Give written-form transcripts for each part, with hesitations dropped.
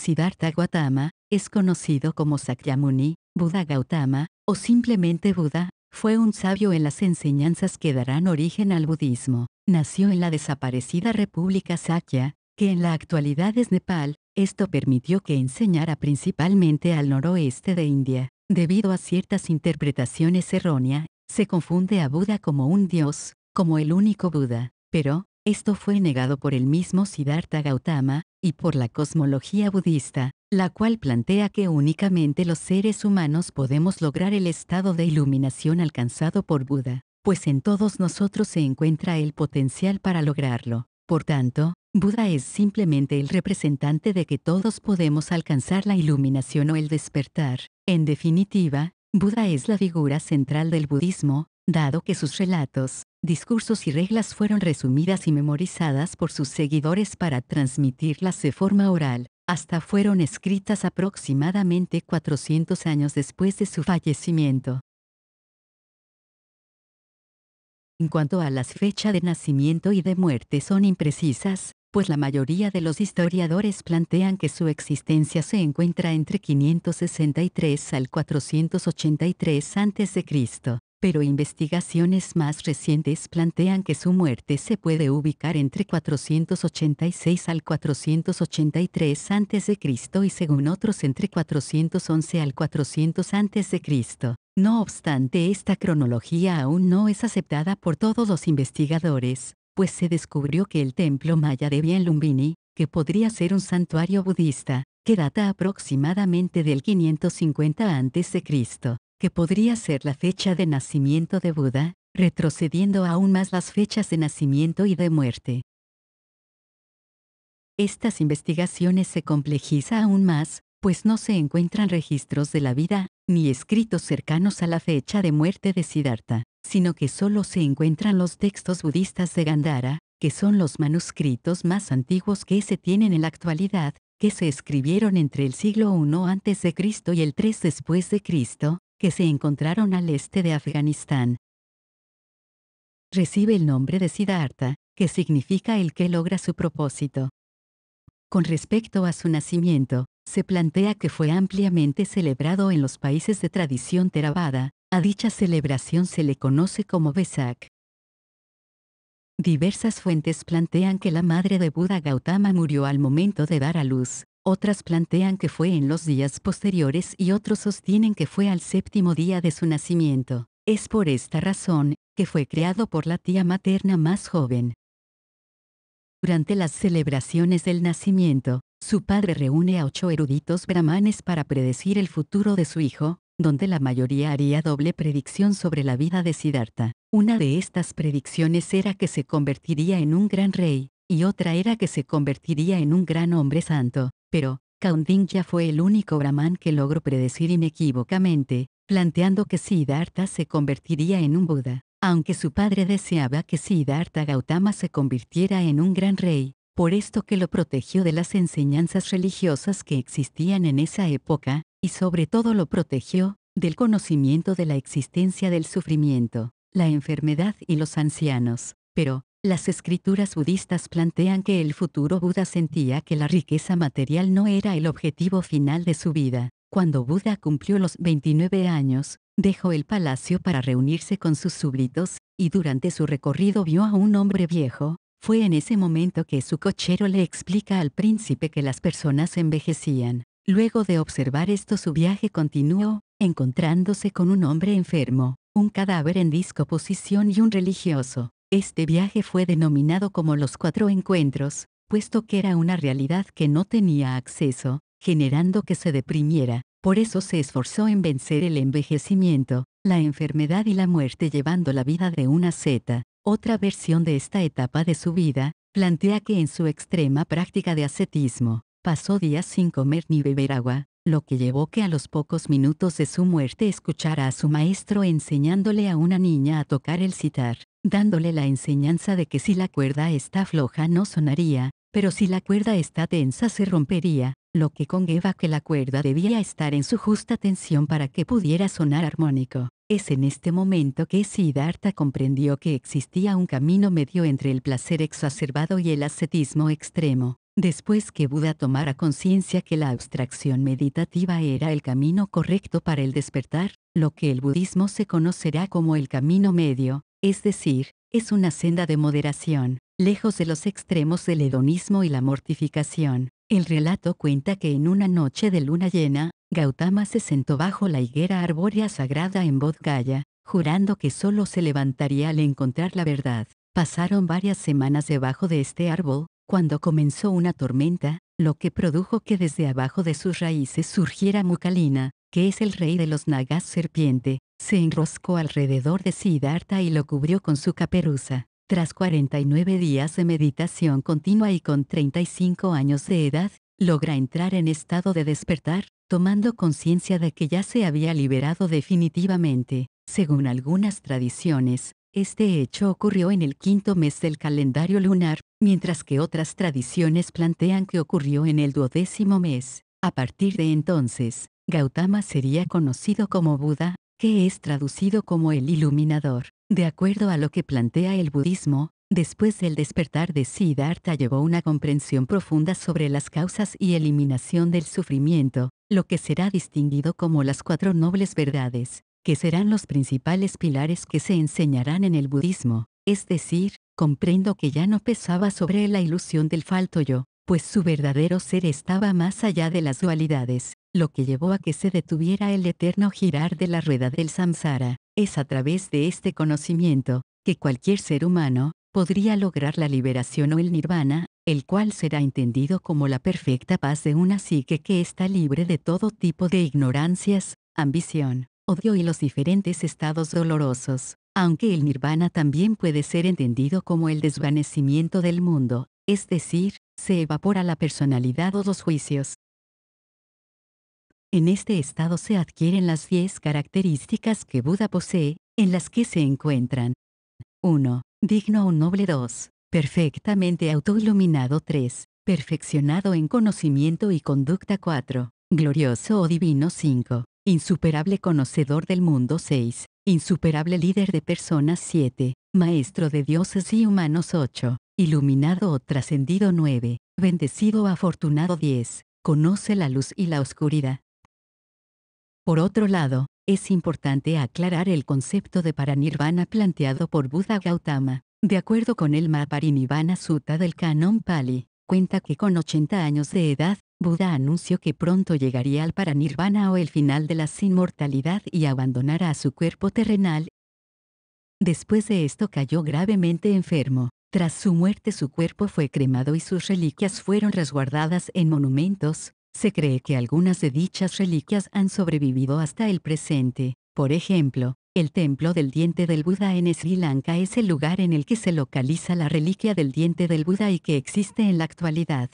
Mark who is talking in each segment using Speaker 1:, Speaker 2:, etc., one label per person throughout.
Speaker 1: Siddhartha Gautama, es conocido como Sakyamuni, Buda Gautama, o simplemente Buda, fue un sabio en las enseñanzas que darán origen al budismo. Nació en la desaparecida República Sakya, que en la actualidad es Nepal. Esto permitió que enseñara principalmente al noroeste de India. Debido a ciertas interpretaciones erróneas, se confunde a Buda como un dios, como el único Buda. Pero, esto fue negado por el mismo Siddhartha Gautama, y por la cosmología budista, la cual plantea que únicamente los seres humanos podemos lograr el estado de iluminación alcanzado por Buda, pues en todos nosotros se encuentra el potencial para lograrlo. Por tanto, Buda es simplemente el representante de que todos podemos alcanzar la iluminación o el despertar. En definitiva, Buda es la figura central del budismo, dado que sus relatos, discursos y reglas fueron resumidas y memorizadas por sus seguidores para transmitirlas de forma oral. Hasta fueron escritas aproximadamente 400 años después de su fallecimiento. En cuanto a las fechas de nacimiento y de muerte son imprecisas, pues la mayoría de los historiadores plantean que su existencia se encuentra entre 563 al 483 a.C., pero investigaciones más recientes plantean que su muerte se puede ubicar entre 486 al 483 a.C. y según otros entre 411 al 400 a.C. No obstante, esta cronología aún no es aceptada por todos los investigadores, pues se descubrió que el templo maya de Bien Lumbini, que podría ser un santuario budista, que data aproximadamente del 550 a.C., que podría ser la fecha de nacimiento de Buda, retrocediendo aún más las fechas de nacimiento y de muerte. Estas investigaciones se complejizan aún más, pues no se encuentran registros de la vida, ni escritos cercanos a la fecha de muerte de Siddhartha, sino que solo se encuentran los textos budistas de Gandhara, que son los manuscritos más antiguos que se tienen en la actualidad, que se escribieron entre el siglo I a.C. y el 3 después de Cristo, que se encontraron al este de Afganistán. Recibe el nombre de Siddhartha, que significa el que logra su propósito. Con respecto a su nacimiento, se plantea que fue ampliamente celebrado en los países de tradición Theravada. A dicha celebración se le conoce como Vesak. Diversas fuentes plantean que la madre de Buda Gautama murió al momento de dar a luz, otras plantean que fue en los días posteriores y otros sostienen que fue al 7º día de su nacimiento. Es por esta razón, que fue creado por la tía materna más joven. Durante las celebraciones del nacimiento, su padre reúne a 8 eruditos brahmanes para predecir el futuro de su hijo, donde la mayoría haría doble predicción sobre la vida de Siddhartha. Una de estas predicciones era que se convertiría en un gran rey, y otra era que se convertiría en un gran hombre santo, pero Kaundinya fue el único brahman que logró predecir inequívocamente, planteando que Siddhartha se convertiría en un Buda. Aunque su padre deseaba que Siddhartha Gautama se convirtiera en un gran rey, por esto que lo protegió de las enseñanzas religiosas que existían en esa época, y sobre todo lo protegió del conocimiento de la existencia del sufrimiento, la enfermedad y los ancianos. Pero, las escrituras budistas plantean que el futuro Buda sentía que la riqueza material no era el objetivo final de su vida. Cuando Buda cumplió los 29 años, dejó el palacio para reunirse con sus súbditos, y durante su recorrido vio a un hombre viejo. Fue en ese momento que su cochero le explica al príncipe que las personas envejecían. Luego de observar esto, su viaje continuó, encontrándose con un hombre enfermo, un cadáver en descomposición y un religioso. Este viaje fue denominado como los 4 encuentros, puesto que era una realidad que no tenía acceso, generando que se deprimiera. Por eso se esforzó en vencer el envejecimiento, la enfermedad y la muerte llevando la vida de una asceta. Otra versión de esta etapa de su vida, plantea que en su extrema práctica de ascetismo, pasó días sin comer ni beber agua, lo que llevó que a los pocos minutos de su muerte escuchara a su maestro enseñándole a una niña a tocar el sitar, dándole la enseñanza de que si la cuerda está floja no sonaría, pero si la cuerda está tensa se rompería, lo que conlleva que la cuerda debía estar en su justa tensión para que pudiera sonar armónico. Es en este momento que Siddhartha comprendió que existía un camino medio entre el placer exacerbado y el ascetismo extremo. Después que Buda tomara conciencia que la abstracción meditativa era el camino correcto para el despertar, lo que el budismo se conocerá como el camino medio, es decir, es una senda de moderación, lejos de los extremos del hedonismo y la mortificación. El relato cuenta que en una noche de luna llena, Gautama se sentó bajo la higuera arbórea sagrada en Bodh Gaya, jurando que solo se levantaría al encontrar la verdad. Pasaron varias semanas debajo de este árbol, cuando comenzó una tormenta, lo que produjo que desde abajo de sus raíces surgiera Mukalina, que es el rey de los nagas serpiente, se enroscó alrededor de Siddhartha y lo cubrió con su caperuza. Tras 49 días de meditación continua y con 35 años de edad, logra entrar en estado de despertar, tomando conciencia de que ya se había liberado definitivamente. Según algunas tradiciones, este hecho ocurrió en el quinto mes del calendario lunar, mientras que otras tradiciones plantean que ocurrió en el 12º mes. A partir de entonces, Gautama sería conocido como Buda, que es traducido como el iluminador. De acuerdo a lo que plantea el budismo, después del despertar de Siddhartha llevó una comprensión profunda sobre las causas y eliminación del sufrimiento, lo que será distinguido como las 4 nobles verdades, que serán los principales pilares que se enseñarán en el budismo, es decir, comprendo que ya no pesaba sobre la ilusión del falto yo, pues su verdadero ser estaba más allá de las dualidades, lo que llevó a que se detuviera el eterno girar de la rueda del samsara. Es a través de este conocimiento, que cualquier ser humano, podría lograr la liberación o el nirvana, el cual será entendido como la perfecta paz de una psique que está libre de todo tipo de ignorancias, ambición, odio y los diferentes estados dolorosos, aunque el nirvana también puede ser entendido como el desvanecimiento del mundo, es decir, se evapora la personalidad o los juicios. En este estado se adquieren las 10 características que Buda posee, en las que se encuentran 1. Digno o noble. 2. Perfectamente autoiluminado. 3. Perfeccionado en conocimiento y conducta. 4. Glorioso o divino. 5. Insuperable conocedor del mundo. 6. Insuperable líder de personas. 7. Maestro de dioses y humanos. 8. Iluminado o trascendido. 9. Bendecido o afortunado. 10. Conoce la luz y la oscuridad. Por otro lado, es importante aclarar el concepto de paranirvana planteado por Buda Gautama. De acuerdo con el Mahaparinibbana Sutta del Canon Pali, cuenta que con 80 años de edad, Buda anunció que pronto llegaría al paranirvana o el final de la inmortalidad y abandonará su cuerpo terrenal. Después de esto cayó gravemente enfermo. Tras su muerte su cuerpo fue cremado y sus reliquias fueron resguardadas en monumentos. Se cree que algunas de dichas reliquias han sobrevivido hasta el presente. Por ejemplo, el templo del diente del Buda en Sri Lanka es el lugar en el que se localiza la reliquia del diente del Buda y que existe en la actualidad.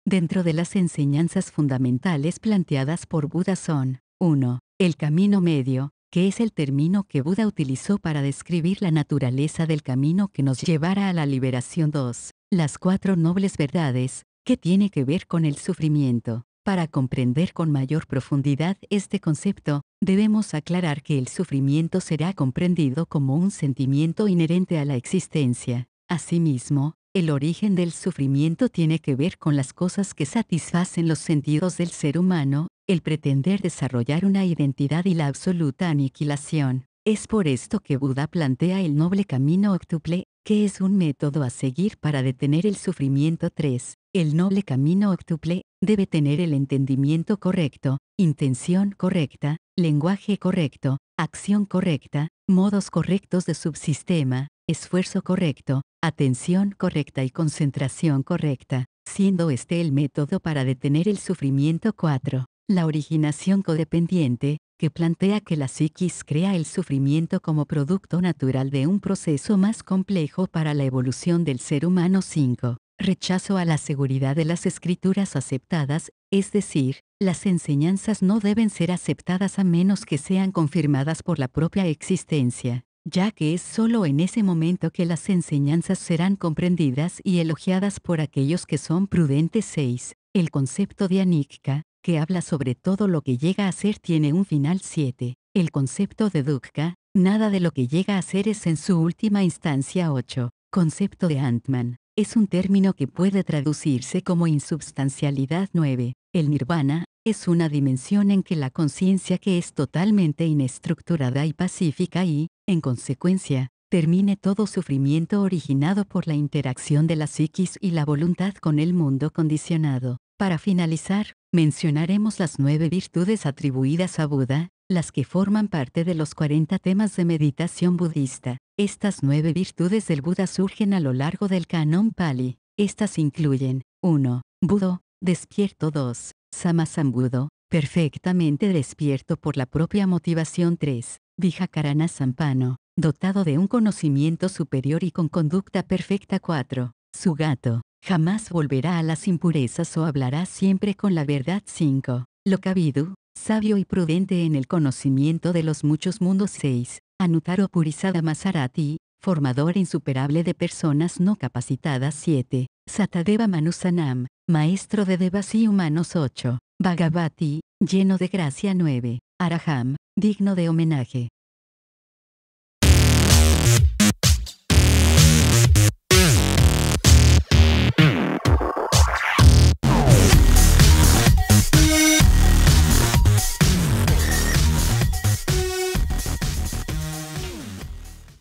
Speaker 1: Dentro de las enseñanzas fundamentales planteadas por Buda son 1. El camino medio, que es el término que Buda utilizó para describir la naturaleza del camino que nos llevará a la liberación. 2. Las 4 nobles verdades, que tiene que ver con el sufrimiento. Para comprender con mayor profundidad este concepto, debemos aclarar que el sufrimiento será comprendido como un sentimiento inherente a la existencia. Asimismo, el origen del sufrimiento tiene que ver con las cosas que satisfacen los sentidos del ser humano, el pretender desarrollar una identidad y la absoluta aniquilación. Es por esto que Buda plantea el noble camino octuple, que es un método a seguir para detener el sufrimiento. 3. El noble camino octuple debe tener el entendimiento correcto, intención correcta, lenguaje correcto, acción correcta, modos correctos de subsistema, esfuerzo correcto, atención correcta y concentración correcta, siendo este el método para detener el sufrimiento. 4. La originación codependiente, que plantea que la psiquis crea el sufrimiento como producto natural de un proceso más complejo para la evolución del ser humano. 5. Rechazo a la seguridad de las escrituras aceptadas, es decir, las enseñanzas no deben ser aceptadas a menos que sean confirmadas por la propia existencia, ya que es solo en ese momento que las enseñanzas serán comprendidas y elogiadas por aquellos que son prudentes. 6. El concepto de anicca, que habla sobre todo lo que llega a ser tiene un final. 7. El concepto de dukkha, nada de lo que llega a ser es en su última instancia. 8. Concepto de Atman, es un término que puede traducirse como insubstancialidad 9. El nirvana es una dimensión en que la conciencia que es totalmente inestructurada y pacífica y, en consecuencia, termine todo sufrimiento originado por la interacción de la psiquis y la voluntad con el mundo condicionado. Para finalizar, mencionaremos las 9 virtudes atribuidas a Buda, las que forman parte de los 40 temas de meditación budista. Estas 9 virtudes del Buda surgen a lo largo del canon Pali. Estas incluyen 1. Budo, despierto. 2. Samasambudo, perfectamente despierto por la propia motivación. 3. Vijakarana Sampano, dotado de un conocimiento superior y con conducta perfecta. 4. Sugato, jamás volverá a las impurezas o hablará siempre con la verdad. 5. Lokavidu, sabio y prudente en el conocimiento de los muchos mundos. 6. Anuttaro Purisada Masarati, formador insuperable de personas no capacitadas. 7. Satadeva Manusanam, maestro de devas y humanos. 8. Bhagavati, lleno de gracia. 9. Araham, digno de homenaje.